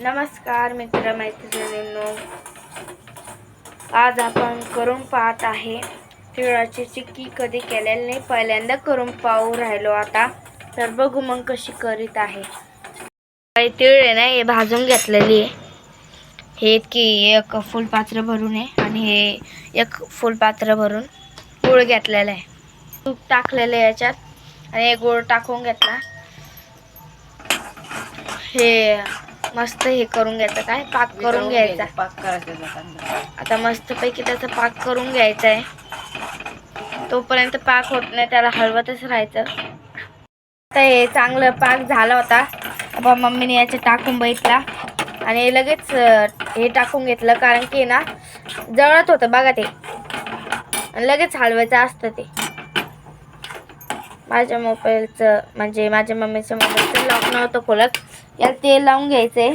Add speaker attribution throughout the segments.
Speaker 1: नमस्कार मित्र मैत्रिणींनो, आज आपण करून पाहत आहे तिळाची चिक्की. कधी केलेली नाही, पहिल्यांदा करून पाहू राहिलो आता. तर बघू मग कशी करीत आहे. तिळ आहे ना, हे भाजून घेतलेली आहे. हे की एक फुलपात्र भरून आहे आणि हे एक फुलपात्र भरून गूळ घेतलेला आहे. तूप टाकलेलं आहे याच्यात आणि गूळ टाकून घेतला. हे मस्त हे करून घ्यायचं, काय पाक करून घ्यायचा.
Speaker 2: पाक करायचा
Speaker 1: आता मस्त पैकी त्याचा पाक करून घ्यायचा आहे. तोपर्यंत पाक होत नाही त्याला हलवतच राहायचं. आता हे चांगलं पाक झाला होता. आता मम्मीने याचे टाकून बघितला आणि लगेच हे टाकून घेतलं, कारण की ना जळत होतं बघा ते, आणि लगेच हलवायचं असतं ते. माझ्या मोबाईलचं म्हणजे माझ्या मम्मीच्या मोबाईलचं लॉक नव्हतं खोलत. याला तेल लावून घ्यायचंय,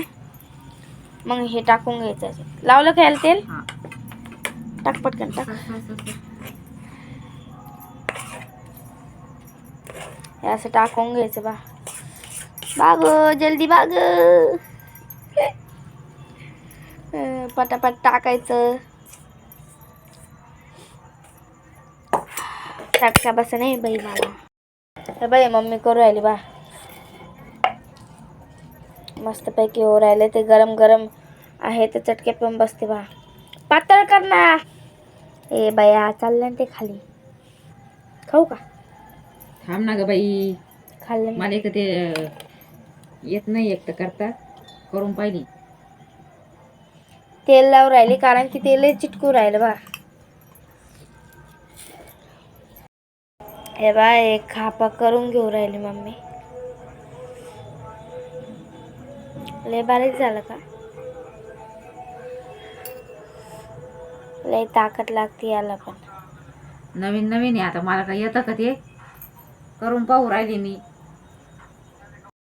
Speaker 1: मग हे टाकून घ्यायचं. लावलं का याला तेल? टाक पटकन टाक. हे असं टाकून घ्यायचं. बाग जल्दी बाग, पटापट टाकायचं. चटका बस नाही बाई मला. तर बाई मम्मी करू राहिली बा, मस्त पैकी हो राहिले. ते गरम गरम आहे ते चटके पण बसते बा. पातळ कर ना. ए बाया चाललं ते खाली. खाऊ का?
Speaker 2: थांब ना ग बाई,
Speaker 1: खाल्लं
Speaker 2: मला एक ते येत नाही एकटं करता. करून पाहिली.
Speaker 1: तेल लावून राहिली कारण की तेल चिटकू राहिलं बा. हे बा एक खापा करून घेऊ राहिली मम्मी. लय बारीक झालं का? लय ताकद लागते याला पण.
Speaker 2: नवीन नवीन आहे आता, मला काय येतं का ते? करून पाहू राहिली मी.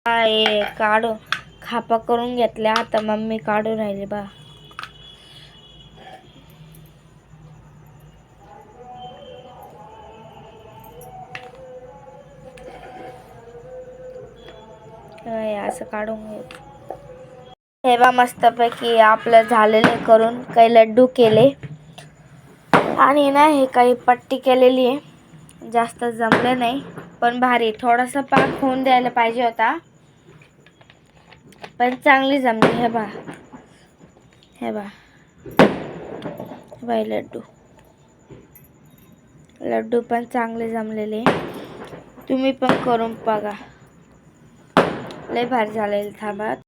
Speaker 1: हे काढू खापा करून घेतल्या. आता मम्मी काढू राहिली बा. असं काढून घ्यायचं. हे बा मस्तपैकी आपलं झालेले करून. काही लड्डू केले आणि ना हे काही पट्टी केलेली आहे. जास्त जमले नाही पण भारी. थोडासा पाक होऊन द्यायला पाहिजे होता, पण चांगली जमली. हे बा, हे बा बाई लड्डू लड्डू पण चांगले जमलेले. तुम्ही पण करून बघा, लय भारी झालेले. थांबा.